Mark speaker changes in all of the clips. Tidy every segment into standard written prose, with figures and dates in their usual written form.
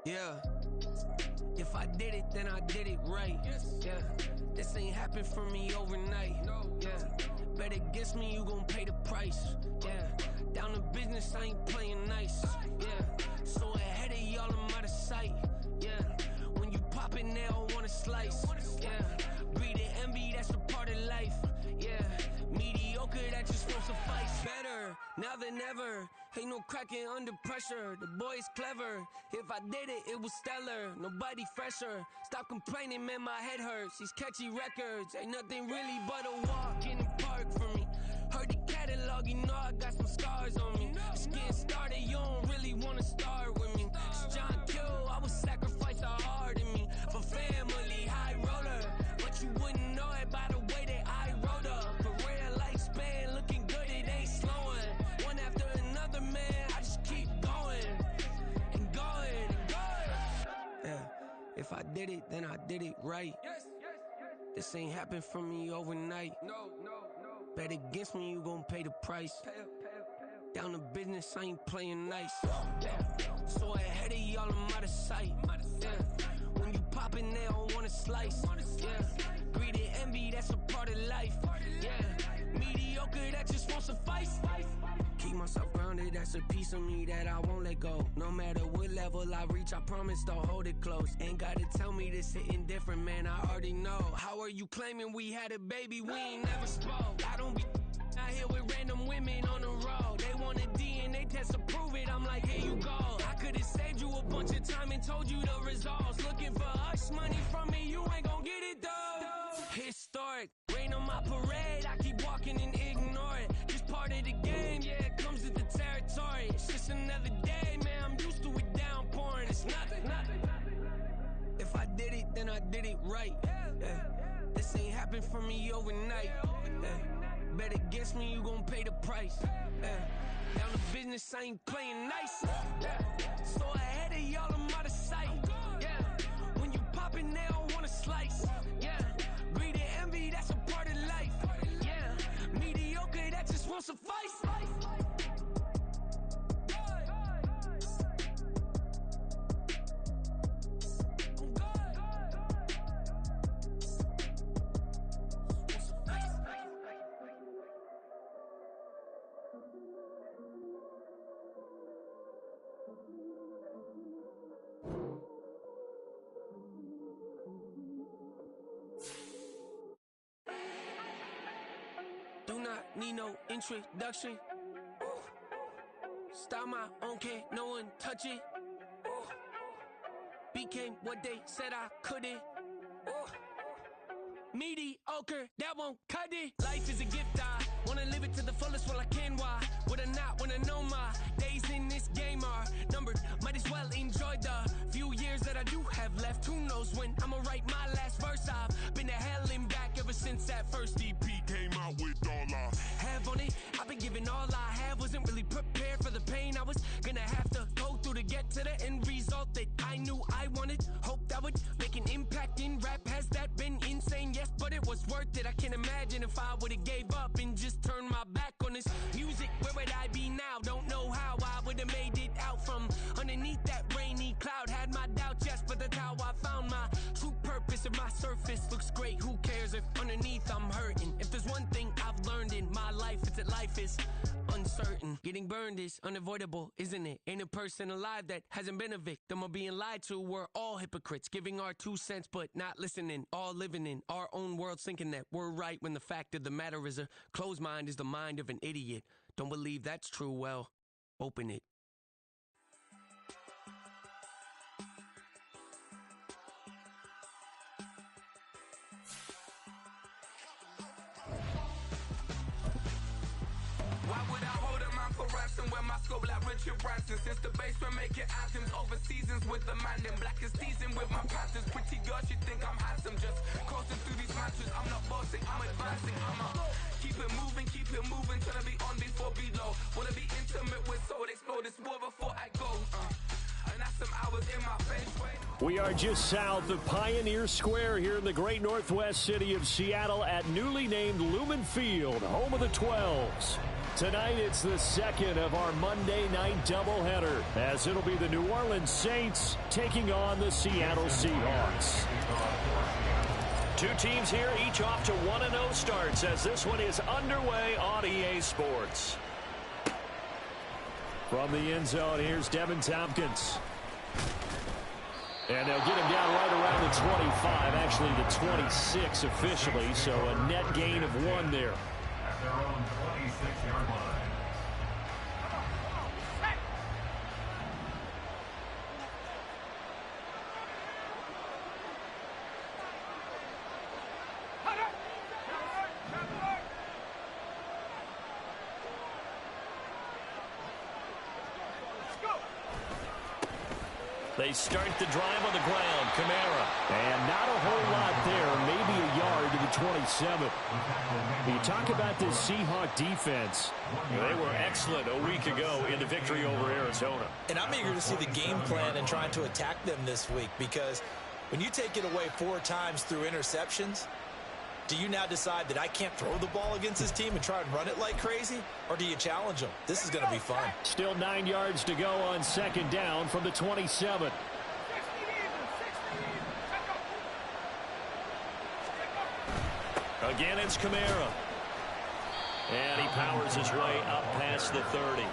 Speaker 1: Yeah. If I did it, then I did it right. Yeah. This ain't happened for me overnight. Yeah. Bet against me, you gon' pay the price. Yeah. Down to business, I ain't playing nice. Yeah. So ahead of y'all, I'm out of sight. Yeah. When you pop it, they don't wanna slice. Yeah. Breed the envy, that's a part of life. Yeah. Mediocre, that just won't suffice. Better now than ever. Ain't no cracking under pressure. The boy's clever. If I did it, it was stellar. Nobody fresher. Stop complaining, man, my head hurts. These catchy records ain't nothing really but a walk in the park for me. Heard the catalog, you know I got some scars on me. It's getting started, you don't really wanna start with me. It's John Kill, I would sacrifice a heart in me for family, high roller. But you wouldn't know it by the way that I wrote up. Career lifespan looking good, it ain't slowing. One after another, man, I just keep going and going and going. Yeah, if I did it, then I did it right. This ain't happened for me overnight. Bet against me, you gon' pay the price. Down to business, I ain't playing nice. Yeah. So ahead of y'all, I'm out of sight. Yeah. When you poppin', they don't wanna slice. Yeah. Greed and envy, that's a part of life. Yeah. Mediocre, that just won't suffice. Keep myself grounded, that's a piece of me that I won't let go. No matter what level I reach, I promise to hold it close. Ain't gotta tell me this hitting different, man, I already know. How are you claiming we had a baby, we ain't never spoke? I don't be out here with random women on the road. They want a DNA test to prove it, I'm like, here you go. I could've saved you a bunch of time and told you the results. Looking for hush money from me, you ain't gon' get it though. Historic, rain on my parade, I keep walking and ignore it. Just part of the game, yeah, it comes with the territory. It's just another day, man, I'm used to it downpouring. It's nothing. If I did it, then I did it right. Yeah. This ain't happened for me overnight. Yeah. Bet against me, you gon' pay the price. Yeah. Down to business, I ain't playing nice. Yeah. So ahead of y'all, I'm out of sight. Yeah. When you poppin', they don't wanna slice. Yeah. Greed and envy, that's a part of life. Yeah. Mediocre, that just won't suffice. Do not need no introduction. Style my own, can't no one touch it. Became what they said I couldn't. Mediocre, that won't cut it. Life is a gift, I wanna live it to the fullest while I can. Why would I not wanna know my days in this game are numbered? Might as well enjoy the few years that I do have left. Who knows when I'ma write my last verse? I've been to hell and back ever since that first EP came out with all I have on it. I've been giving all I have, wasn't really prepared for the pain I was gonna have to go through to get to the end result that I knew I wanted. Hoped I would make an impact in rap. Has that been insane? Yes, but it was worth it. I can't imagine if I would've gave up and just turned my back on this music. Where would I be now? Don't know how I would've made it out from underneath that rainy cloud. Had my doubts, yes, but that's how I found my true purpose. If my surface looks great, who cares if underneath I'm hurting? If there's one thing I've learned in my life, it's that life is uncertain. Getting burned is unavoidable, isn't it? Ain't a person alive that hasn't been a victim of being lied to. We're all hypocrites, giving our 2 cents but not listening. All living in our own world, thinking that we're right when the fact of the matter is a closed mind is the mind of an idiot. Don't believe that's true? Well, open it.
Speaker 2: Why would I hold a man for ransom when my scope like Richard Branson? Since the basement making anthems over seasons with the man in black is teasing with my Panthers. Pretty girls, you think I'm handsome, just coasting through these mantras. I'm not bossing, I'm advancing. I'ma keep it moving, tryna be on before below. Wanna be intimate with soul, explore this war before I go. And that's some hours in my face.
Speaker 3: We are just south of Pioneer Square here in the great northwest city of Seattle at newly named Lumen Field, home of the 12s. Tonight, it's the second of our Monday night doubleheader, as it'll be the New Orleans Saints taking on the Seattle Seahawks. Two teams here, each off to 1-0 starts, as this one is underway on EA Sports. From the end zone, here's Devin Tompkins. And they'll get him down right around the 25, actually the 26 officially, so a net gain of 1 there.
Speaker 4: At their own 26-yard line.
Speaker 3: They start the drive on the ground. Kamara. And not a whole lot there. Maybe a yard to the 27. You talk about this Seahawk defense. They were excellent a week ago in the victory over Arizona.
Speaker 5: And I'm eager to see the game plan and trying to attack them this week, because when you take it away 4 times through interceptions, do you now decide that I can't throw the ball against this team and try and run it like crazy? Or do you challenge them? This is going to be fun.
Speaker 3: Still 9 yards to go on second down from the 27. Again, it's Kamara. And he powers his way up past the 30.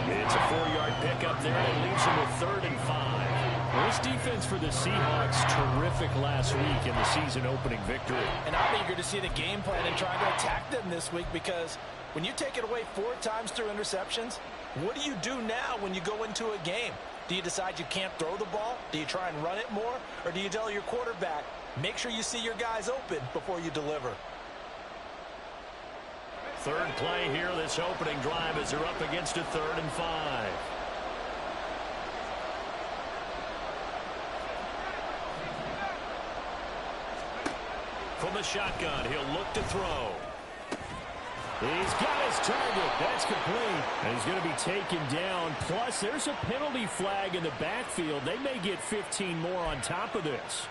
Speaker 3: It's a 4-yard pickup there, and leaves him with 3rd and 5. This defense for the Seahawks, terrific last week in the season-opening victory.
Speaker 5: And I'm eager to see the game plan and try to attack them this week, because when you take it away 4 times through interceptions, what do you do now when you go into a game? Do you decide you can't throw the ball? Do you try and run it more? Or do you tell your quarterback, make sure you see your guys open before you deliver?
Speaker 3: Third play here, this opening drive, as they're up against a 3rd and 5. From the shotgun, he'll look to throw. He's got his target. That's complete. And he's going to be taken down. Plus, there's a penalty flag in the backfield. They may get 15 more on top of this.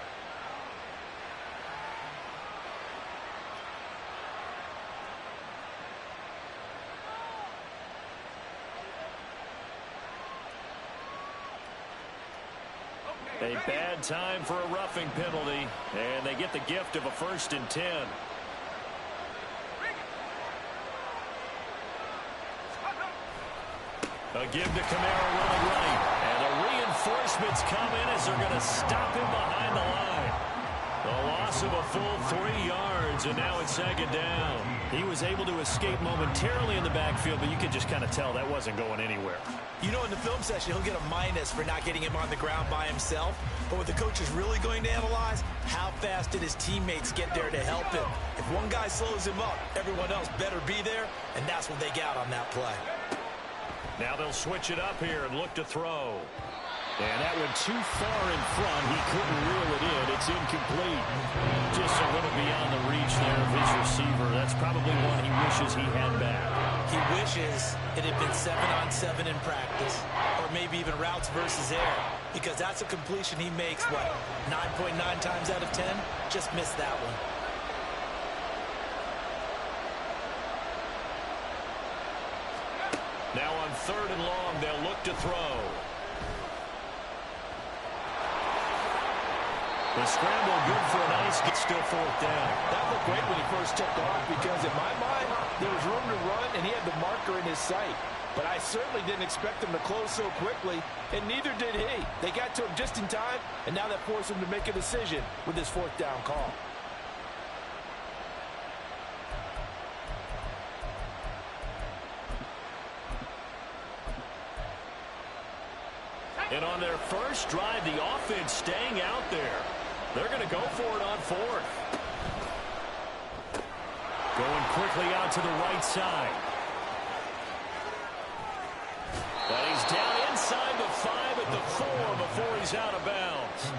Speaker 3: A bad time for a roughing penalty, and they get the gift of a 1st and 10. A give to Kamara running right, and the reinforcements come in as they're going to stop him behind the line. The loss of a full 3 yards, and now it's 2nd down. He was able to escape momentarily in the backfield, but you could just kind of tell that wasn't going anywhere.
Speaker 5: You know, in the film session, he'll get a minus for not getting him on the ground by himself. But what the coach is really going to analyze, how fast did his teammates get there to help him? If one guy slows him up, everyone else better be there, and that's what they got on that play.
Speaker 3: Now they'll switch it up here and look to throw. And that went too far in front. He couldn't reel it in. It's incomplete. Just a little beyond the reach there of his receiver. That's probably one he wishes he had back.
Speaker 5: He wishes it had been 7-on-7 in practice, or maybe even routes versus air, because that's a completion he makes, what, 9.9 times out of 10? Just missed that one.
Speaker 3: Now on 3rd and long, they'll look to throw. The scramble good for a nice get, still 4th down.
Speaker 6: That looked great when he first took off, because in my mind, there was room to run and he had the marker in his sight. But I certainly didn't expect him to close so quickly, and neither did he. They got to him just in time, and now that forced him to make a decision with his 4th down call.
Speaker 3: And on their first drive, the offense staying out there. They're going to go for it on 4th. Going quickly out to the right side. But he's down inside the 5 at the 4 before he's out of bounds.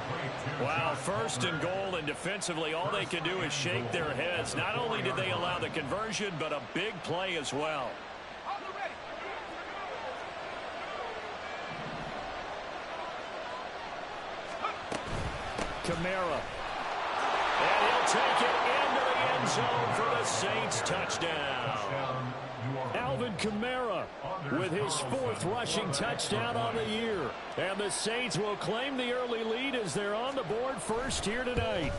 Speaker 3: Wow, 1st and goal, and defensively all they can do is shake their heads. Not only did they allow the conversion, but a big play as well. Kamara. And he'll take it into the end zone for the Saints touchdown. Alvin Kamara with his 4th rushing touchdown on the year. And the Saints will claim the early lead as they're on the board first here tonight.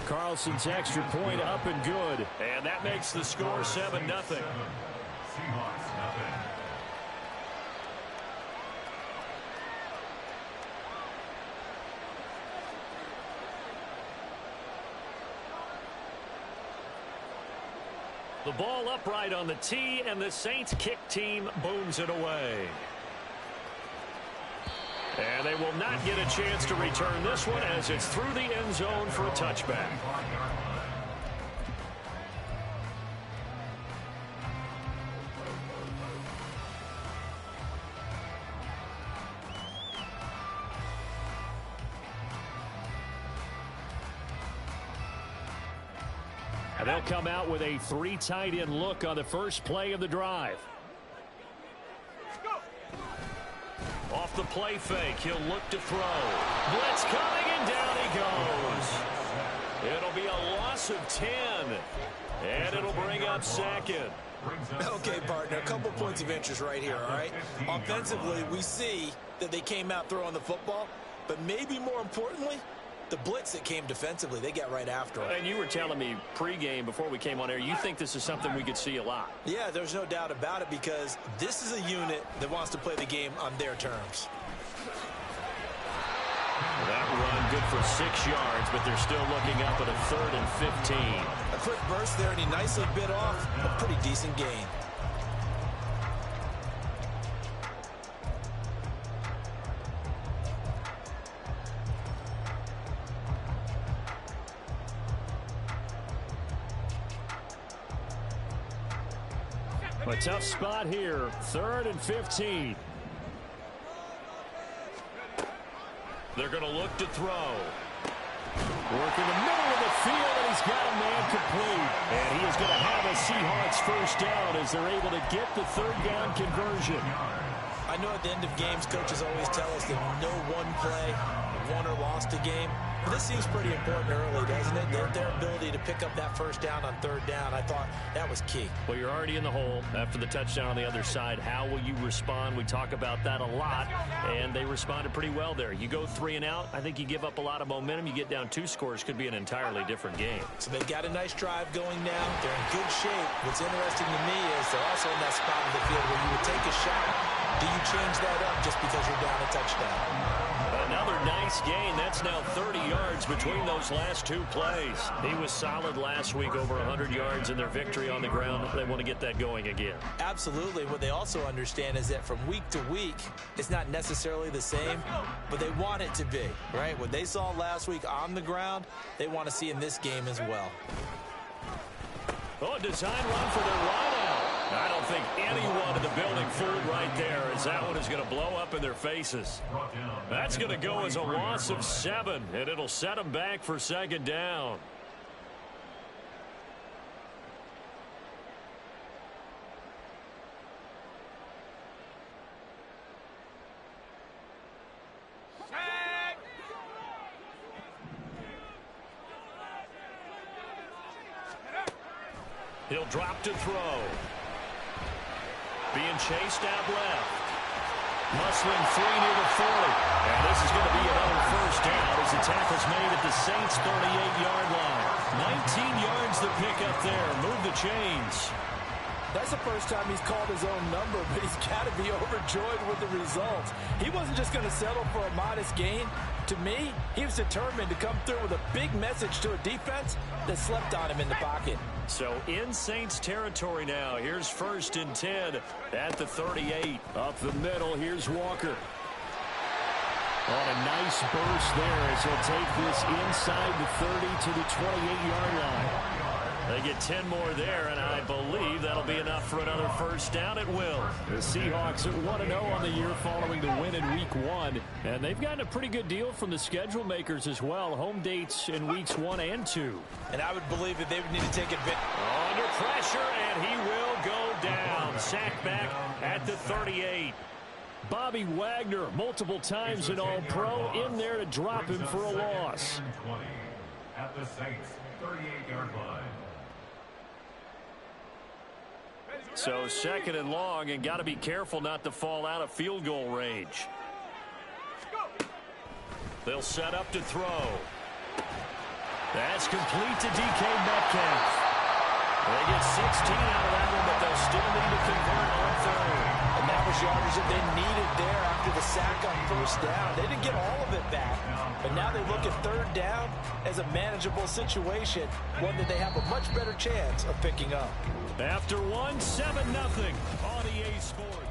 Speaker 3: Carlson's extra point up and good. And that makes the score 7-0.
Speaker 4: Seahawks, nothing.
Speaker 3: The ball upright on the tee, and the Saints kick team booms it away. And they will not get a chance to return this one as it's through the end zone for a touchback. And they'll come out with a 3 tight end look on the first play of the drive. Off the play fake, he'll look to throw. Blitz coming, and down he goes. It'll be a loss of 10. And it'll bring up 2nd.
Speaker 5: Okay, partner, a couple points of interest right here, all right? Offensively, we see that they came out throwing the football, but maybe more importantly, the blitz that came defensively, they got right after it.
Speaker 3: And you were telling me pregame before we came on air, you think this is something we could see a lot.
Speaker 5: Yeah, there's no doubt about it because this is a unit that wants to play the game on their terms.
Speaker 3: That run good for 6 yards, but they're still looking up at a 3rd and 15.
Speaker 5: A quick burst there, and he nicely bit off a pretty decent gain.
Speaker 3: A tough spot here, 3rd and 15. They're going to look to throw. Work in the middle of the field, and he's got a man complete. And he is going to have a Seahawks first down as they're able to get the 3rd down conversion.
Speaker 5: I know at the end of games, coaches always tell us that no one play won or lost a game. But this seems pretty important early, doesn't it? Their ability to pick up that first down on 3rd down, I thought that was key.
Speaker 3: Well, you're already in the hole after the touchdown on the other side. How will you respond? We talk about that a lot, and they responded pretty well there. You go 3 and out, I think you give up a lot of momentum. You get down 2 scores, could be an entirely different game.
Speaker 5: So they've got a nice drive going now. They're in good shape. What's interesting to me is they're also in that spot of the field where you would take a shot. Do you change that up just because you're down a touchdown?
Speaker 3: Another nice gain. That's now 30 yards between those last 2 plays. He was solid last week, over 100 yards in their victory on the ground. They want to get that going again.
Speaker 5: Absolutely. What they also understand is that from week to week, it's not necessarily the same, but they want it to be, right? What they saw last week on the ground, they want to see in this game as well.
Speaker 3: Oh, a design run for their wideout. I don't think anyone in the building fooled right there, as that one is going to blow up in their faces. That's going to go as a loss of 7, and it'll set them back for 2nd down. He'll drop to throw. Being chased out left. Muslim 3 near the 40. And this is going to be another first down as the tackle's made at the Saints' 38-yard line. 19 yards to pick up there. Move the chains.
Speaker 5: That's the first time he's called his own number, but he's got to be overjoyed with the results. He wasn't just going to settle for a modest gain. To me, he was determined to come through with a big message to a defense that slept on him in the pocket.
Speaker 3: So in Saints territory now. Here's 1st and 10 at the 38. Up the middle, here's Walker. On a nice burst there as he'll take this inside the 30 to the 28-yard line. They get 10 more there, and I believe that'll be enough for another first down. It will. The Seahawks are 1-0 on the year following the win in Week 1. And they've gotten a pretty good deal from the schedule makers as well. Home dates in Weeks 1 and 2.
Speaker 5: And I would believe that they would need to take advantage.
Speaker 3: Under pressure, and he will go down. Sacked back at the 38. Bobby Wagner, multiple times an All-Pro, in there to drop him for a loss.
Speaker 4: At the Saints' 38-yard line.
Speaker 3: So second and long, and got to be careful not to fall out of field goal range. They'll set up to throw. That's complete to DK Metcalf. They get 16 out of that one, but they'll still need to convert on third.
Speaker 5: And that was yardage that they needed there after the sack on first down. They didn't get all of it back, but now they look at third down as a manageable situation, one that they have a much better chance of picking up.
Speaker 3: After 7-0 on EA Sports.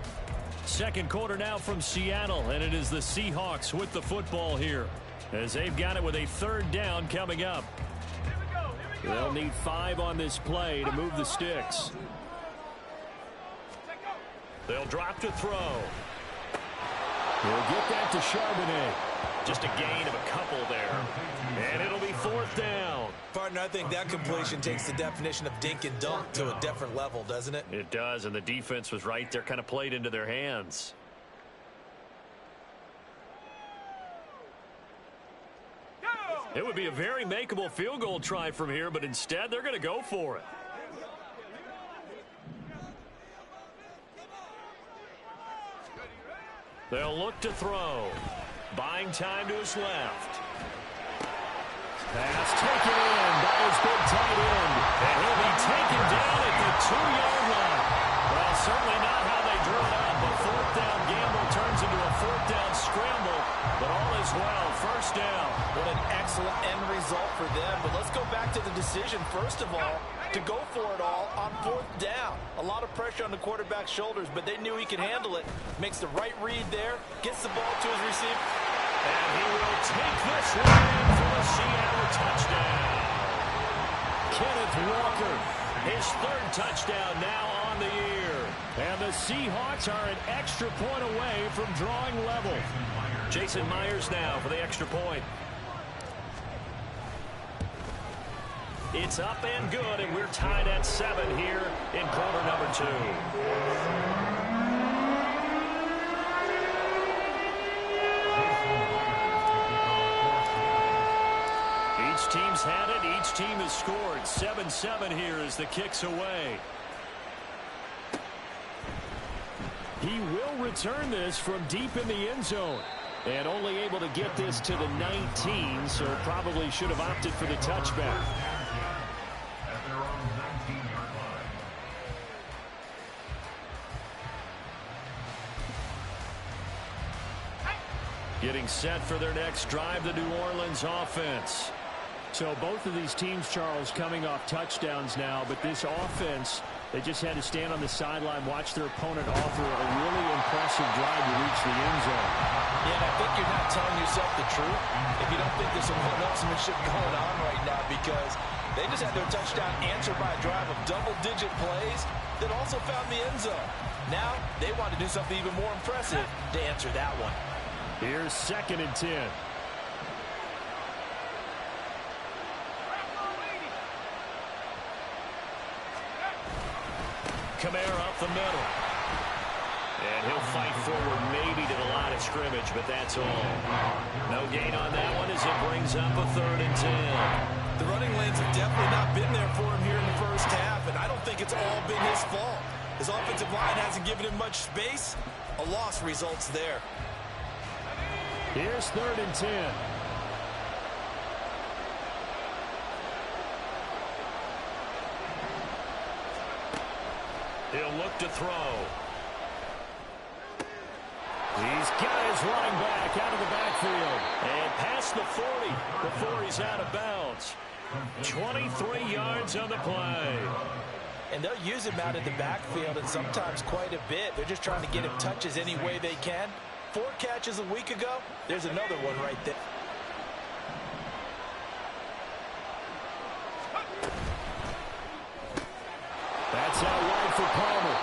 Speaker 3: Second quarter now from Seattle, and it is the Seahawks with the football here as they've got it with a third down coming up. They'll need 5 on this play to move the sticks. They'll drop to throw. He'll get that to Charbonnet. Just a gain of a couple there. And it'll be fourth down.
Speaker 5: Partner, I think that completion takes the definition of dink and dunk to a different level, doesn't it?
Speaker 3: It does, and the defense was right there, kind of played into their hands. It would be a very makeable field goal try from here, but instead they're going to go for it. They'll look to throw. Buying time to his left. Pass taken in by his big tight end. And he'll be taken down at the 2-yard line. Well, certainly not how they drew it up. A fourth down gamble turns into a fourth down scramble. But all is well. First down.
Speaker 5: What an excellent end result for them. But let's go back to the decision, first of all, to go for it all on fourth down. A lot of pressure on the quarterback's shoulders, but they knew he could handle it. Makes the right read there, gets the ball to his receiver.
Speaker 3: And he will take this one in for a Seattle touchdown. Kenneth Walker, his third touchdown now on the year. And the Seahawks are an extra point away from drawing level. Jason Myers now for the extra point. It's up and good, and we're tied at 7 here in quarter number 2. Each team's had it. Each team has scored. 7-7 here as the kick's away. He will return this from deep in the end zone. And only able to get this to the 19, so probably should have opted for the touchback.
Speaker 4: At their own 19-yard line.
Speaker 3: Getting set for their next drive, the New Orleans offense.
Speaker 7: So both of these teams, Charles, coming off touchdowns now, but this offense, they just had to stand on the sideline, watch their opponent offer a really impressive drive to reach the end zone.
Speaker 5: Yeah, and I think you're not telling yourself the truth if you don't think there's some one-upsmanship going on right now, because they just had their touchdown answered by a drive of double-digit plays that also found the end zone. Now they want to do something even more impressive to answer that one.
Speaker 3: Here's 2nd and 10. Kamara up the middle. And he'll fight forward maybe to the line of scrimmage, but that's all. No gain on that one as it brings up a 3rd and 10.
Speaker 5: The running lanes have definitely not been there for him here in the first half, and I don't think it's all been his fault. His offensive line hasn't given him much space. A loss results there.
Speaker 3: Here's 3rd and 10. He'll look to throw. He's got his running back out of the backfield. And past the 40 before he's out of bounds. 23 yards on the play.
Speaker 5: And they'll use him out of the backfield, and sometimes quite a bit. They're just trying to get him touches any way they can. 4 catches a week ago. There's another one right there.
Speaker 3: That's out wide for Palmer.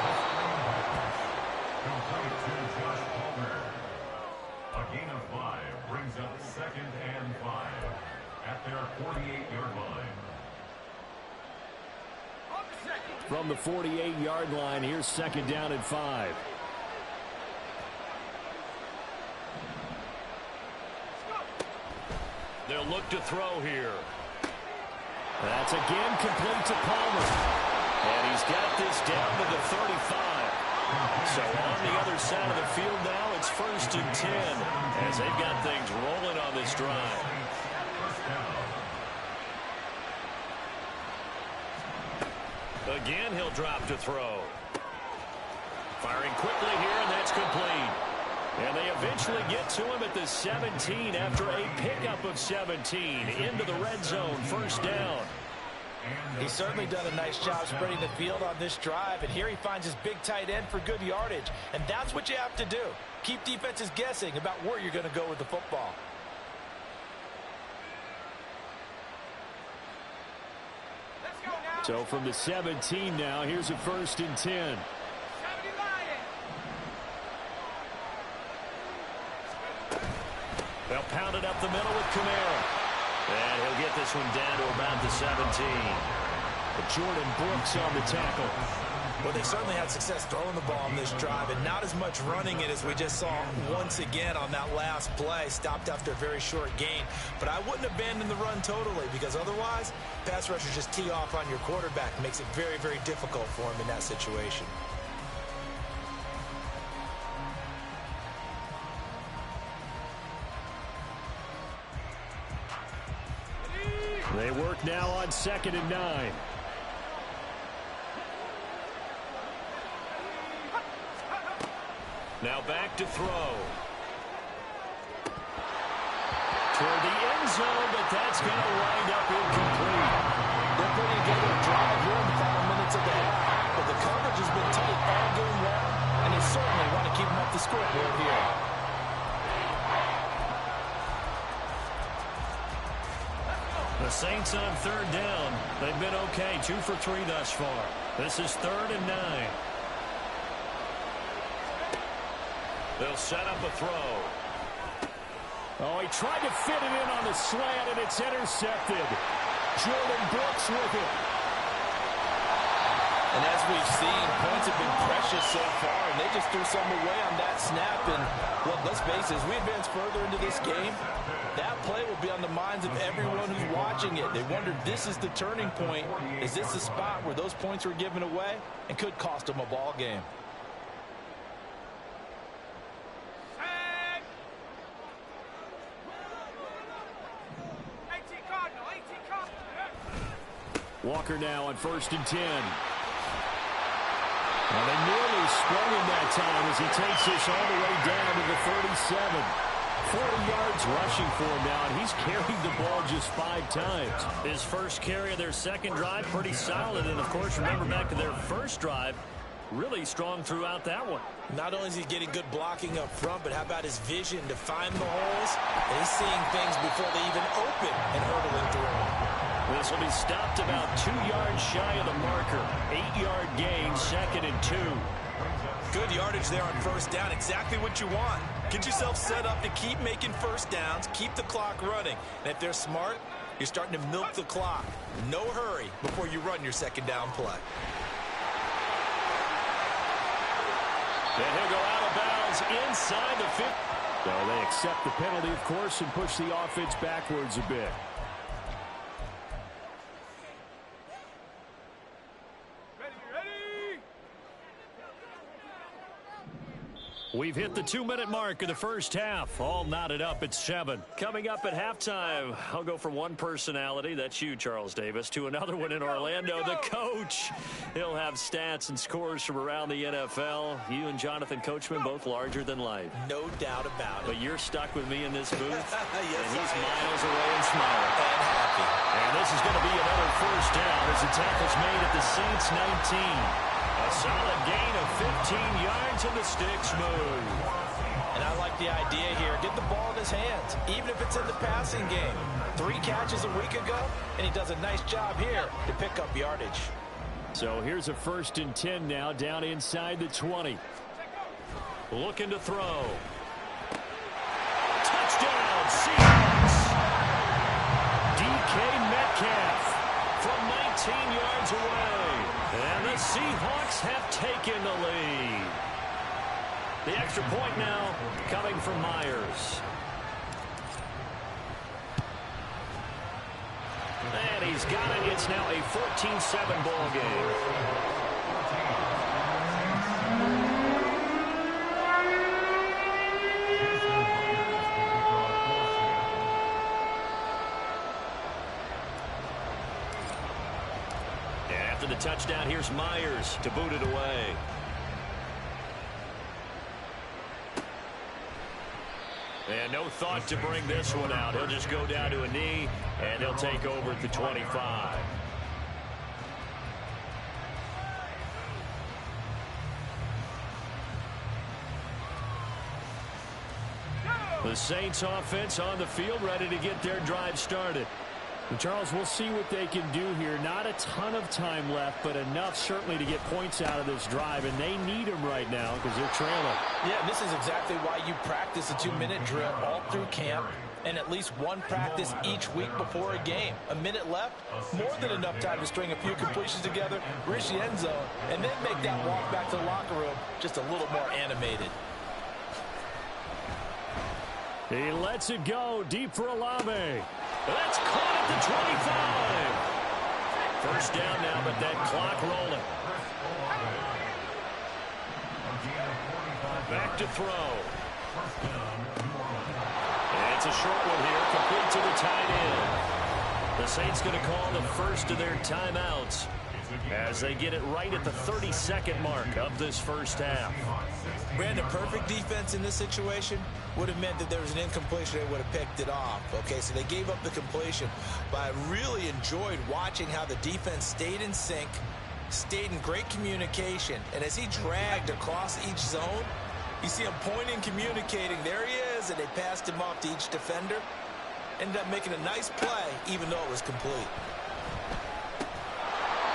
Speaker 4: Complete to Josh Palmer. A gain of 5 brings up 2nd and 5 at their 48-yard line.
Speaker 3: From the 48-yard line, here's 2nd down and 5. They'll look to throw here. That's again complete to Palmer. And he's he's got this down to the 35. So on the other side of the field now, it's 1st and 10 as they've got things rolling on this drive. Again, he'll drop to throw. Firing quickly here, and that's complete. And they eventually get to him at the 17 after a pickup of 17 into the red zone, 1st down.
Speaker 5: He's certainly done a nice job spreading the field on this drive, and here he finds his big tight end for good yardage. And that's what you have to do. Keep defenses guessing about where you're going to go with the football.
Speaker 7: So from the 17 now, here's a 1st and 10.
Speaker 3: They'll pound it up the middle with Kamara. And he'll get this one down to about the 17.
Speaker 7: Jordan Brooks on the tackle.
Speaker 5: Well, they certainly had success throwing the ball on this drive, and not as much running it as we just saw once again on that last play. Stopped after a very short gain. But I wouldn't abandon the run totally, because otherwise, pass rushers just tee off on your quarterback. It makes it very, very difficult for him in that situation.
Speaker 7: They work now on 2nd and 9.
Speaker 3: Now back to throw. Toward the end zone, but that's going to wind up incomplete.
Speaker 5: They're putting together a drive here in the final minutes of the half, but the coverage has been tight all game long, and they certainly want to keep them off the scoreboard here.
Speaker 3: The Saints on 3rd down. They've been okay, 2 for 3 thus far. This is 3rd and 9. They'll set up a throw.
Speaker 7: Oh, he tried to fit it in on the slant, and it's intercepted. Jordan Brooks with it.
Speaker 5: And as we've seen, points have been precious so far, and they just threw some away on that snap. And, look, let's face it, as we advance further into this game, that play will be on the minds of everyone who's watching it. They wonder, this is the turning point. Is this the spot where those points were given away and could cost them a ball game?
Speaker 7: Walker now on 1st and 10. Well, they nearly sprung him that time as he takes this all the way down to the 37. 40 yards rushing for him now, and he's carried the ball just 5 times.
Speaker 3: His first carry of their second drive, pretty solid. And, of course, remember back to their first drive, really strong throughout that one.
Speaker 5: Not only is he getting good blocking up front, but how about his vision to find the holes? And he's seeing things before they even open and hurdling through them.
Speaker 3: This will be stopped about 2 yards shy of the marker. 8-yard gain, 2nd and 2.
Speaker 5: Good yardage there on 1st down. Exactly what you want. Get yourself set up to keep making 1st downs, keep the clock running. And if they're smart, you're starting to milk the clock. No hurry before you run your 2nd down play.
Speaker 3: And he'll go out of bounds inside the 50.
Speaker 7: So they accept the penalty, of course, and push the offense backwards a bit.
Speaker 3: We've hit the 2-minute mark of the first half. All knotted up at 7. Coming up at halftime, I'll go from one personality, that's you, Charles Davis, to another one in Orlando, the coach. He'll have stats and scores from around the NFL. You and Jonathan Coachman, both larger than life.
Speaker 5: No doubt about it.
Speaker 3: But you're stuck with me in this booth,
Speaker 5: Yes,
Speaker 3: and he's miles away and smiling.
Speaker 5: And happy.
Speaker 3: And this is going to be another first down as the tackle's made at the Saints 19. A solid gain of 15 yards and the sticks move.
Speaker 5: And I like the idea here. Get the ball in his hands, even if it's in the passing game. 3 catches a week ago, and he does a nice job here to pick up yardage.
Speaker 7: So here's a 1st and 10 now, down inside the 20.
Speaker 3: Looking to throw. Touchdown, Seahawks. DK Metcalf from 19 yards away. And the Seahawks have taken the lead. The extra point now coming from Myers. And he's got it. It's now a 14-7 ball game. touchdown. Here's Myers to boot it away. And no thought to bring this one out. He'll just go down to a knee, and he'll take over at the 25. The Saints offense on the field, ready to get their drive started.
Speaker 7: And Charles, we'll see what they can do here. Not a ton of time left, but enough certainly to get points out of this drive, and they need them right now because they're trailing.
Speaker 5: Yeah, this is exactly why you practice a 2-minute drill all through camp and at least one practice each week before a game. A minute left, more than enough time to string a few completions together, reach the end zone, and then make that walk back to the locker room just a little more animated.
Speaker 7: He lets it go deep for Olave.
Speaker 3: That's caught at the 25. First down now, but that clock rolling. Back to throw. And it's a short one here, complete to the tight end. The Saints going to call the first of their timeouts as they get it right at the 32nd mark of this first half.
Speaker 5: Brandon, perfect defense in this situation would have meant that there was an incompletion. They would have picked it off. Okay, so they gave up the completion. But I really enjoyed watching how the defense stayed in sync, stayed in great communication. And as he dragged across each zone, you see him pointing, communicating. There he is, and they passed him off to each defender. Ended up making a nice play, even though it was complete.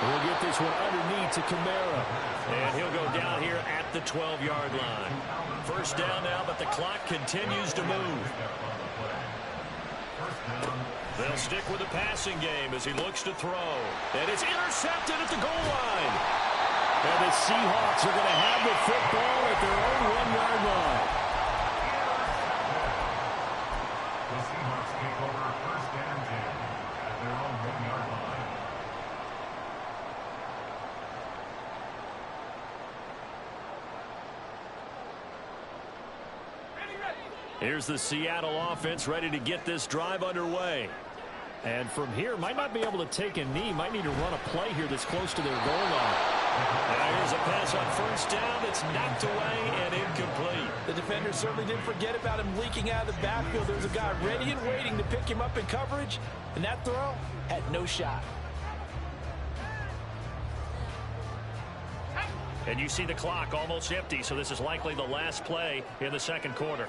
Speaker 7: We'll get this one underneath to Kamara.
Speaker 3: And he'll go down here at the 12-yard line. First down now, but the clock continues to move. They'll stick with the passing game as he looks to throw. And it's intercepted at the goal line.
Speaker 7: And the Seahawks are going to have the football at their own 1-yard line.
Speaker 4: The Seahawks take over first and 10 at their own 1-yard line.
Speaker 3: Here's the Seattle offense ready to get this drive underway.
Speaker 7: And from here, might not be able to take a knee. Might need to run a play here that's close to their goal line.
Speaker 3: Now here's a pass on first down. It's knocked away and incomplete.
Speaker 5: The defender certainly didn't forget about him leaking out of the backfield. There's a guy ready and waiting to pick him up in coverage. And that throw had no shot.
Speaker 3: And you see the clock almost empty, so this is likely the last play in the second quarter.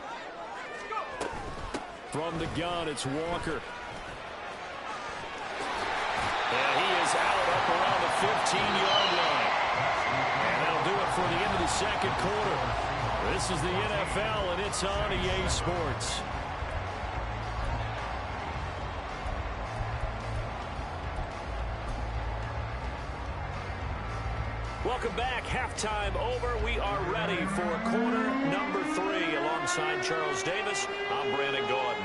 Speaker 7: From the gun, it's Walker.
Speaker 3: And he is out up around the 15-yard line. And that'll do it for the end of the second quarter. This is the NFL, and it's on EA Sports. Welcome back. Halftime over. We are ready for quarter number 3. Alongside Charles Davis, I'm Brandon Gordon.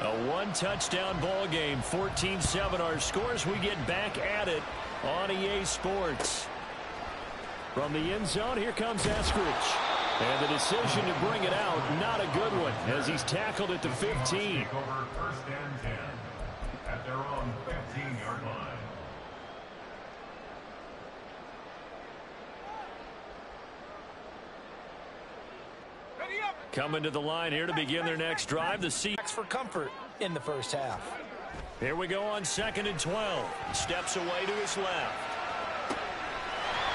Speaker 3: A one-touchdown ball game, 14-7 our scores. We get back at it on EA Sports. From the end zone, here comes Eskridge. And the decision to bring it out, not a good one, as he's tackled at the 15.
Speaker 4: Take over first and 10 at their own 15-yard line.
Speaker 3: Coming to the line here to begin their next drive. The Seahawks
Speaker 5: For comfort in the first half.
Speaker 3: Here we go on 2nd and 12. Steps away to his left.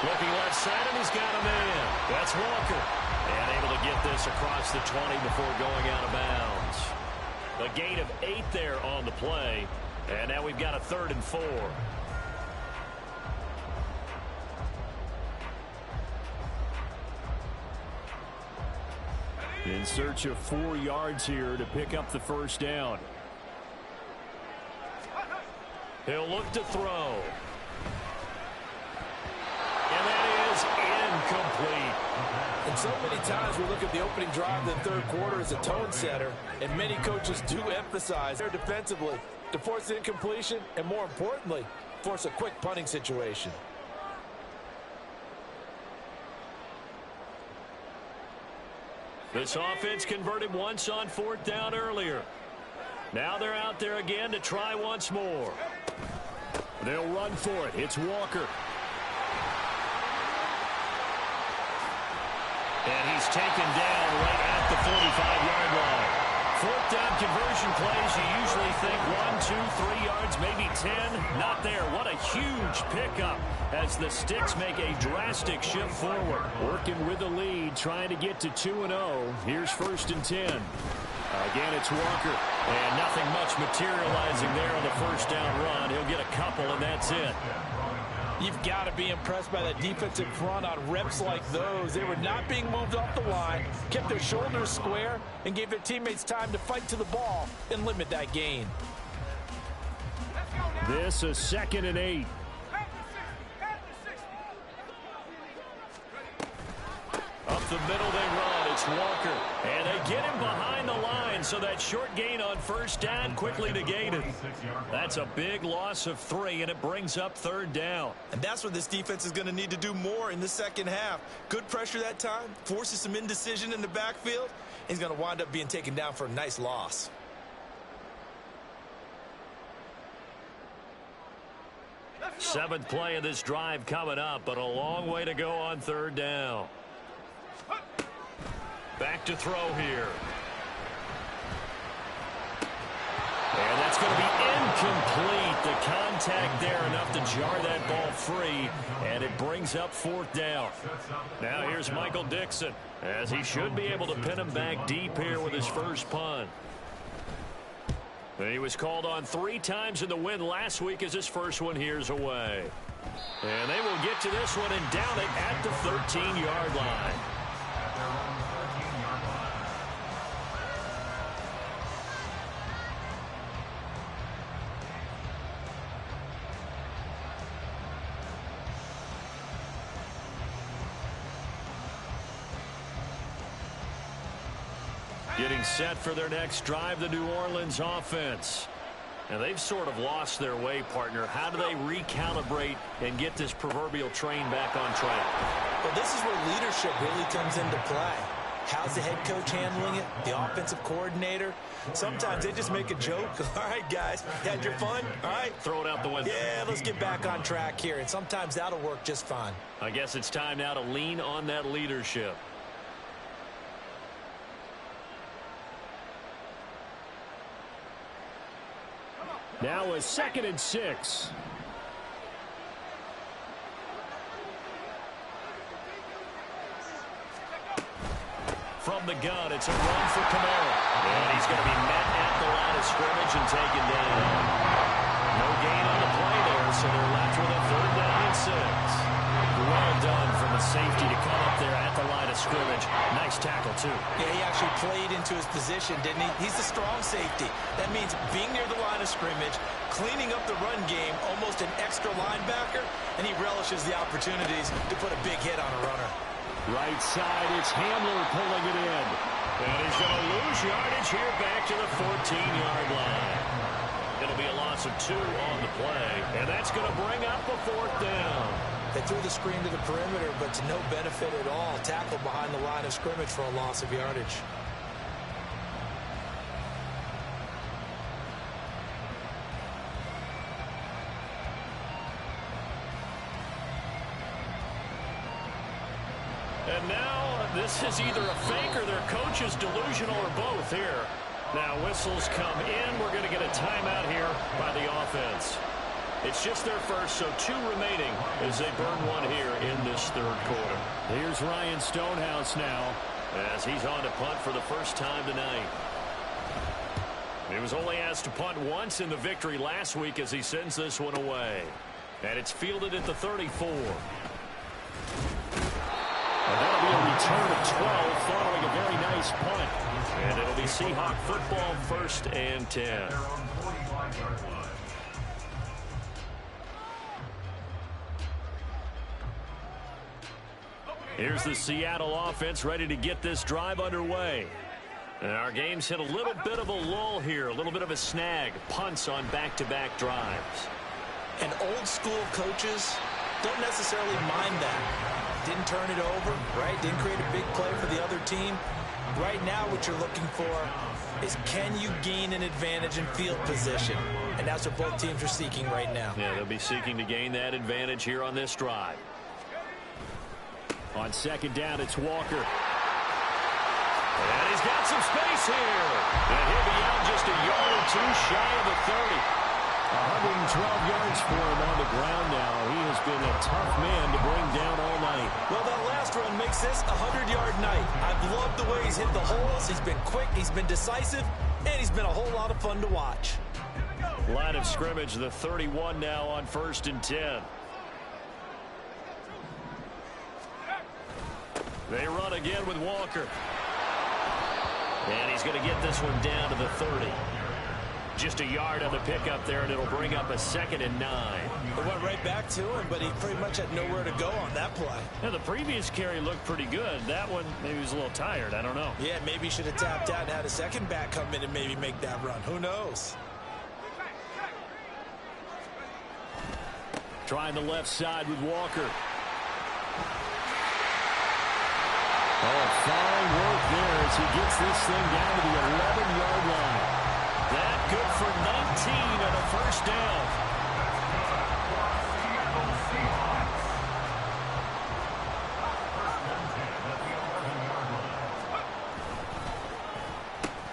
Speaker 3: Looking left side, and he's got a man. That's Walker. And able to get this across the 20 before going out of bounds. A gain of 8 there on the play. And now we've got a 3rd and 4.
Speaker 7: In search of 4 yards here to pick up the first down.
Speaker 3: He'll look to throw. And that is incomplete.
Speaker 5: And so many times we look at the opening drive of the third quarter as a tone setter, and many coaches do emphasize there defensively to force the incompletion and, more importantly, force a quick punting situation.
Speaker 3: This offense converted once on 4th down earlier. Now they're out there again to try once more. They'll run for it. It's Walker. And he's taken down right at the 45-yard line. 4th down conversion plays, you usually think 1, 2, 3 yards, maybe 10. Not there. What a huge pickup as the Sticks make a drastic shift forward. Working with the lead, trying to get to 2-0. Here's 1st and 10. Again, it's Walker. And nothing much materializing there on the 1st down run. He'll get a couple, and that's it.
Speaker 5: You've got to be impressed by that defensive front on reps like those. They were not being moved off the line, kept their shoulders square, and gave their teammates time to fight to the ball and limit that gain.
Speaker 7: This is 2nd and 8.
Speaker 3: Up the middle they run. It's Walker. And they get him behind the line, so that short gain on 1st down quickly negated. That's a big loss of 3, and it brings up 3rd down.
Speaker 8: And that's what this defense is going to need to do more in the second half. Good pressure that time, forces some indecision in the backfield. He's going to wind up being taken down for a nice loss.
Speaker 3: Seventh play of this drive coming up, but a long way to go on 3rd down. Back to throw here. And that's going to be incomplete. The contact there enough to jar that ball free, and it brings up 4th down. Now here's Michael Dixon, as he should be able to pin him back deep here with his first punt. And he was called on 3 times in the win last week as his first one here's away. And they will get to this one and down it at the 13-yard line. Getting set for their next drive, the New Orleans offense. And they've sort of lost their way, partner. How do they recalibrate and get this proverbial train back on track?
Speaker 5: Well, this is where leadership really comes into play. How's the head coach handling it? The offensive coordinator? Sometimes they just make a joke. All right, guys, you had your fun? All right.
Speaker 3: Throw it out the window.
Speaker 5: Yeah, let's get back on track here. And sometimes that'll work just fine.
Speaker 3: I guess it's time now to lean on that leadership.
Speaker 7: Now a 2nd and 6.
Speaker 3: From the gun, it's a run for Kamara. And he's going to be met at the line of scrimmage and taken down. No gain on the play there, so they're left with a 3rd down and 6. Well done from the safety to come up there at the line of scrimmage. Nice tackle, too.
Speaker 5: Yeah, he actually played into his position, didn't he? He's a strong safety. That means being near the line of scrimmage, cleaning up the run game, almost an extra linebacker, and he relishes the opportunities to put a big hit on a runner.
Speaker 7: Right side, it's Hamler pulling it in.
Speaker 3: And he's going to lose yardage here back to the 14-yard line. It'll be a loss of 2 on the play, and that's going to bring up a 4th down.
Speaker 5: They threw the screen to the perimeter, but to no benefit at all. Tackled behind the line of scrimmage for a loss of yardage.
Speaker 3: And now this is either a fake or their coach is delusional or both here. Now whistles come in. We're going to get a timeout here by the offense. It's just their first, so 2 remaining as they burn 1 here in this 3rd quarter.
Speaker 7: Here's Ryan Stonehouse now,
Speaker 3: as he's on to punt for the first time tonight. He was only asked to punt once in the victory last week as he sends this one away. And it's fielded at the 34.
Speaker 7: And that'll be a return of 12 following a very nice punt.
Speaker 3: And it'll be Seahawk football, 1st and 10. Here's the Seattle offense ready to get this drive underway. And our game's hit a little bit of a lull here, a little bit of a snag. Punts on back-to-back drives.
Speaker 5: And old-school coaches don't necessarily mind that. Didn't turn it over, right? Didn't create a big play for the other team.
Speaker 6: Right now what you're looking for is can you gain an advantage in field position? And that's what both teams are seeking right now.
Speaker 3: Yeah, they'll be seeking to gain that advantage here on this drive.
Speaker 7: On second down, it's Walker.
Speaker 3: And he's got some space here. And he'll be out just a yard or two shy of the 30.
Speaker 7: 112 yards for him on the ground now. He has been a tough man to bring down all night.
Speaker 6: Well, that last run makes this a 100-yard night. I've loved the way he's hit the holes. He's been quick, he's been decisive, and he's been a whole lot of fun to watch.
Speaker 3: Line of scrimmage, the 31 now on 1st and 10. They run again with Walker. And he's going to get this one down to the 30. Just a yard on the pickup there, and it'll bring up a 2nd and 9.
Speaker 6: It went right back to him, but he pretty much had nowhere to go on that play.
Speaker 7: Yeah, the previous carry looked pretty good. That one, maybe he was a little tired. I don't know.
Speaker 6: Yeah, maybe he should have tapped out and had a second back come in and maybe make that run. Who knows?
Speaker 7: Trying the left side with Walker. Oh, fine work there as he gets this thing down to the 11-yard line.
Speaker 3: That good for 19 and a first down.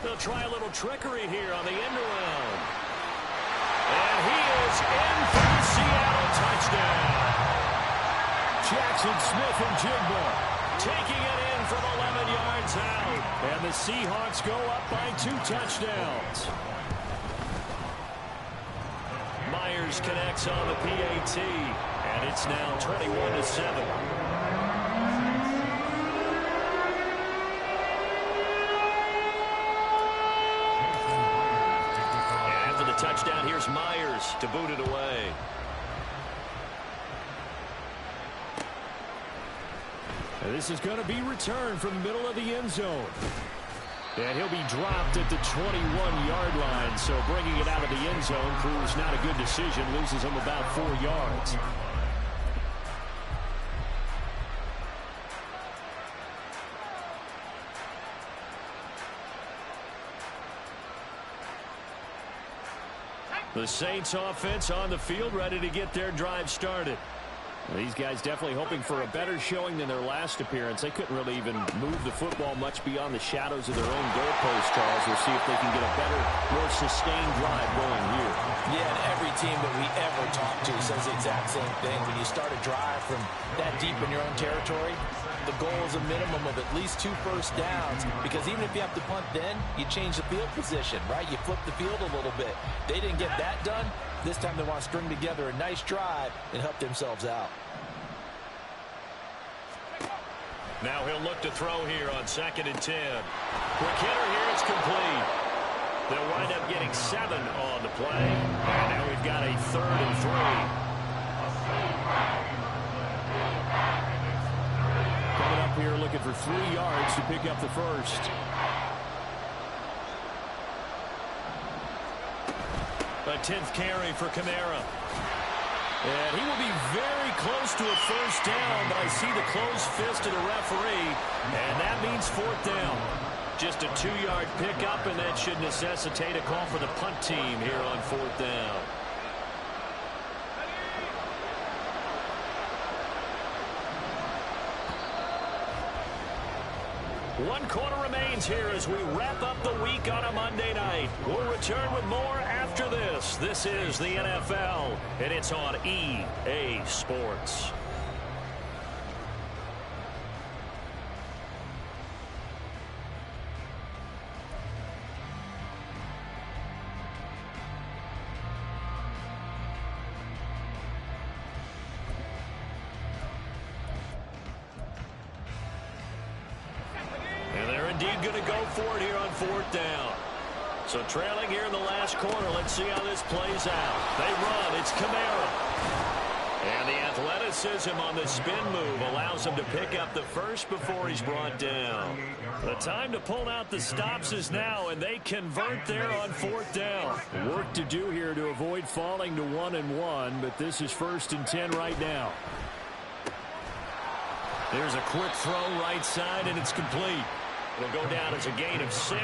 Speaker 3: They'll try a little trickery here on the end around. And he is in for the Seattle touchdown.
Speaker 7: Jackson Smith and Jigba
Speaker 3: taking it in from 11 yards out.
Speaker 7: And the Seahawks go up by 2 touchdowns.
Speaker 3: Myers connects on the PAT, and it's now 21-7. And after the touchdown, here's Myers to boot it away.
Speaker 7: And this is going to be returned from the middle of the end zone. And he'll be dropped at the 21-yard line. So bringing it out of the end zone proves not a good decision. Loses him about 4 yards.
Speaker 3: The Saints offense on the field, ready to get their drive started.
Speaker 7: Well, these guys definitely hoping for a better showing than their last appearance. They couldn't really even move the football much beyond the shadows of their own goalpost, Charles. We'll see if they can get a better, more sustained drive going here.
Speaker 6: Yeah, and every team that we ever talk to says the exact same thing. When you start a drive from that deep in your own territory, the goal is a minimum of at least 2 first downs, because even if you have to punt then, you change the field position, right? You flip the field a little bit. They didn't get that done. This time they want to string together a nice drive and help themselves out.
Speaker 3: Now he'll look to throw here on 2nd and 10. Quick hitter here, it's complete. They'll wind up getting 7 on the play. And now we've got a 3rd and 3.
Speaker 7: Coming up here looking for 3 yards to pick up the first.
Speaker 3: A 10th carry for Kamara. And he will be very close to a first down, but I see the closed fist of the referee, and that means 4th down. Just a 2-yard pickup, and that should necessitate a call for the punt team here on 4th down. One quarter remains here as we wrap up the week on a Monday night. We'll return with more after this. This is the NFL, and it's on EA Sports. Indeed going to go for it here on 4th down. So trailing here in the last quarter. Let's see how this plays out. They run. It's Kamara. And the athleticism on the spin move allows him to pick up the first before he's brought down. The time to pull out the stops is now, and they convert there on 4th down.
Speaker 7: Work to do here to avoid falling to 1-1, but this is 1st and 10 right now.
Speaker 3: There's a quick throw right side, and it's complete. It'll go down as a gain of 6,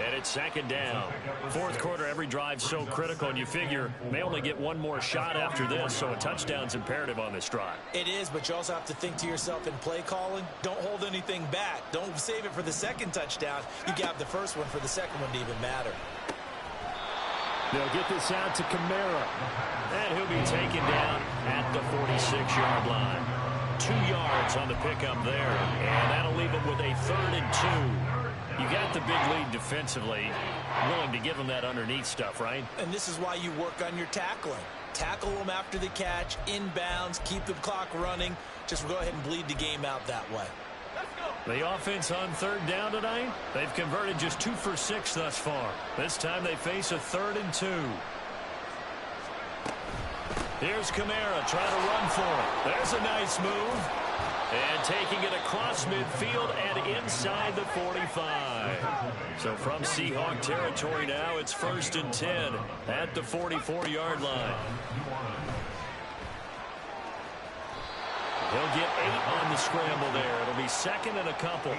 Speaker 3: and it's second down. Fourth quarter, every drive's so critical, and you figure may only get one more shot after this, so a touchdown's imperative on this drive.
Speaker 6: It is, but you also have to think to yourself in play calling, don't hold anything back. Don't save it for the second touchdown. You grab the first one for the second one to even matter.
Speaker 7: They'll get this out to Kamara.
Speaker 3: And he'll be taken down at the 46-yard line. 2 yards on the pickup there, and that'll leave him with a 3rd and 2. You got the big lead defensively, willing to give him that underneath stuff, right?
Speaker 6: And this is why you work on your tackling. Tackle them after the catch, inbounds, keep the clock running. Just go ahead and bleed the game out that way.
Speaker 3: The offense on 3rd down tonight, they've converted just 2 for 6 thus far. This time they face a 3rd and 2. Here's Kamara trying to run for it. There's a nice move. And taking it across midfield and inside the 45. So from Seahawk territory now, it's 1st and 10 at the 44-yard line. He'll get 8 on the scramble there. It'll be 2nd and a couple.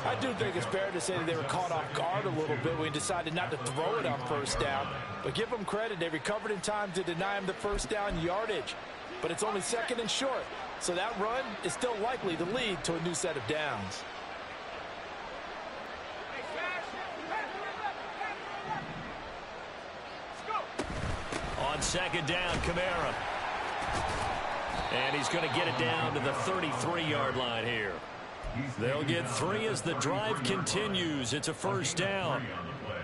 Speaker 6: I do think it's fair to say that they were caught off guard a little bit when he decided not to throw it on 1st down. But give them credit. They recovered in time to deny him the 1st down yardage. But it's only 2nd and short. So that run is still likely to lead to a new set of downs.
Speaker 3: On 2nd down, Kamara. And he's going to get it down to the 33-yard line here. They'll get 3 as the drive continues. It's a 1st down.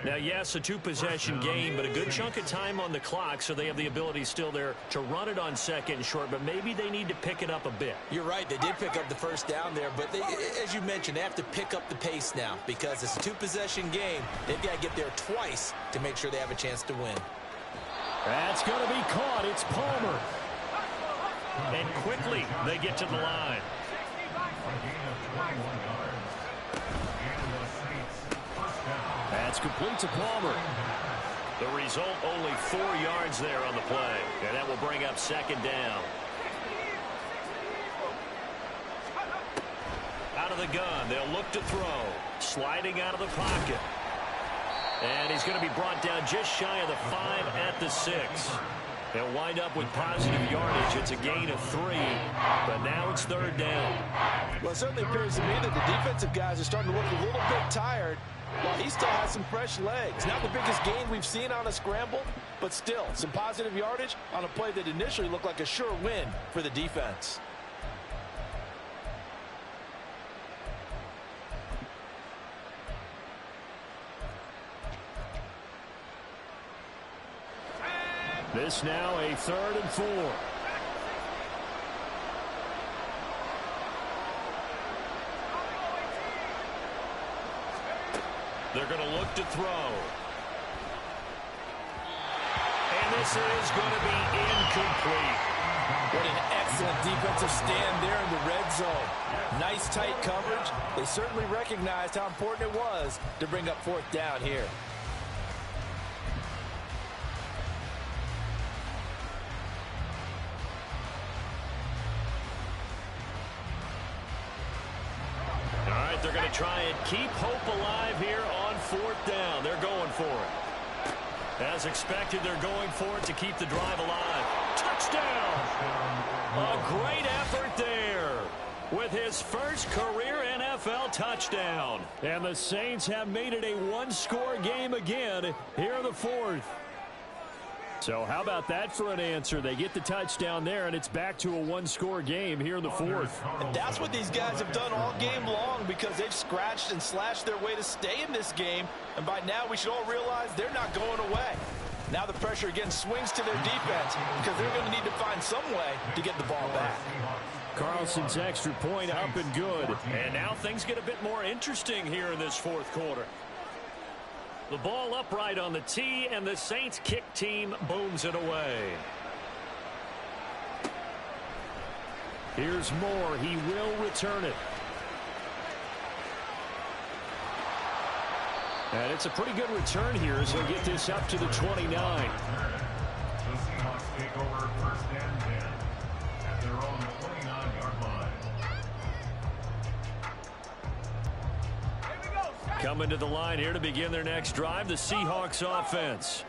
Speaker 3: Now, yes, a 2-possession game, but a good chunk of time on the clock, so they have the ability still there to run it on 2nd and short, but maybe they need to pick it up a bit.
Speaker 6: You're right. They did pick up the 1st down there, but as you mentioned, they have to pick up the pace now because it's a 2-possession game. They've got to get there twice to make sure they have a chance to win.
Speaker 7: That's going to be caught. It's Palmer.
Speaker 3: And quickly, they get to the line.
Speaker 7: That's complete to Palmer.
Speaker 3: The result, only 4 yards there on the play. And that will bring up 2nd down. Out of the gun, they'll look to throw. Sliding out of the pocket. And he's going to be brought down just shy of the 5 at the 6. They'll wind up with positive yardage. It's a gain of 3, but now it's 3rd down.
Speaker 6: Well, it certainly appears to me that the defensive guys are starting to look a little bit tired while he still has some fresh legs. Not the biggest gain we've seen on a scramble, but still some positive yardage on a play that initially looked like a sure win for the defense.
Speaker 7: This now a 3rd and 4.
Speaker 3: They're going to look to throw. And this is going to be incomplete.
Speaker 6: What an excellent defensive stand there in the red zone. Nice tight coverage. They certainly recognized how important it was to bring up 4th down here.
Speaker 3: They're going to try and keep hope alive here on 4th down. They're going for it. As expected, they're going for it to keep the drive alive. Touchdown! A great effort there with his first career NFL touchdown.
Speaker 7: And the Saints have made it a 1-score game again here in the 4th. So how about that for an answer? They get the touchdown there, and it's back to a 1-score game here in the 4th.
Speaker 6: And that's what these guys have done all game long because they've scratched and slashed their way to stay in this game. And by now, we should all realize they're not going away. Now the pressure again swings to their defense because they're going to need to find some way to get the ball back.
Speaker 7: Carlson's extra point up and good.
Speaker 3: And now things get a bit more interesting here in this 4th quarter. The ball upright on the tee, and the Saints kick team booms it away.
Speaker 7: Here's Moore. He will return it. And it's a pretty good return here as he'll get this up to the 29.
Speaker 4: The Seahawks take over 1st and 10 at their own 29-yard line.
Speaker 7: Coming to the line here to begin their next drive, the Seahawks offense.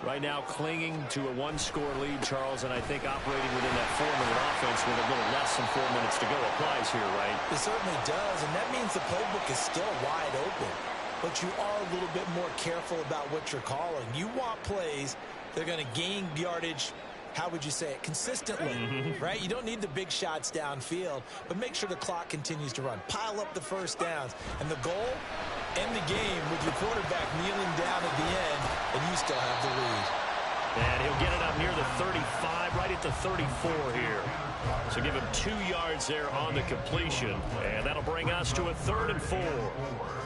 Speaker 7: Right now clinging to a one-score lead, Charles, and I think operating within that 4-minute offense with a little less than 4 minutes to go applies here, right?
Speaker 6: It certainly does, and that means the playbook is still wide open. But you are a little bit more careful about what you're calling. You want plays that are going to gain yardage, how would you say it, consistently, right? You don't need the big shots downfield, but make sure the clock continues to run. Pile up the first downs. And the goal, end the game with your quarterback kneeling down at the end, and you still have the lead.
Speaker 7: And he'll get it up near the 35, right at the 34 here. So give him 2 yards there on the completion, and that'll bring us to a 3rd and 4.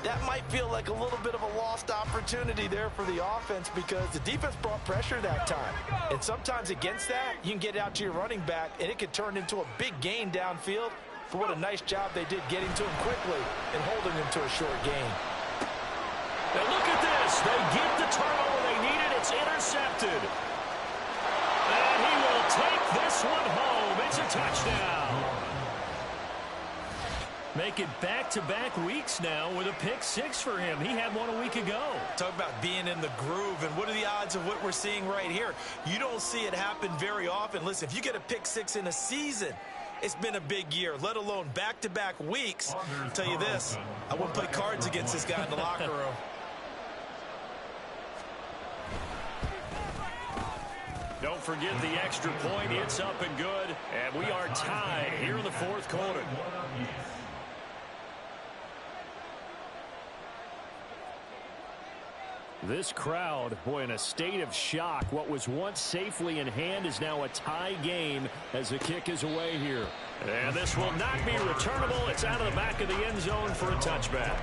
Speaker 6: That might feel like a little bit of a lost opportunity there for the offense because the defense brought pressure that time. And sometimes against that, you can get out to your running back, and it could turn into a big gain downfield. For what a nice job they did getting to him quickly and holding him to a short gain.
Speaker 7: Now look at this. They get the turnover they needed. It's intercepted. And he will take this one home. It's a touchdown. Make it back-to-back weeks now with a pick 6 for him. He had one a week ago.
Speaker 8: Talk about being in the groove, and what are the odds of what we're seeing right here? You don't see it happen very often. Listen, if you get a pick 6 in a season, it's been a big year, let alone back-to-back weeks. I'll tell you this, I wouldn't play cards against this guy in the locker room.
Speaker 7: Don't forget the extra point. It's up and good. And we are tied here in the 4th quarter. This crowd, boy, in a state of shock. What was once safely in hand is now a tie game as the kick is away here. And this will not be returnable. It's out of the back of the end zone for a touchback.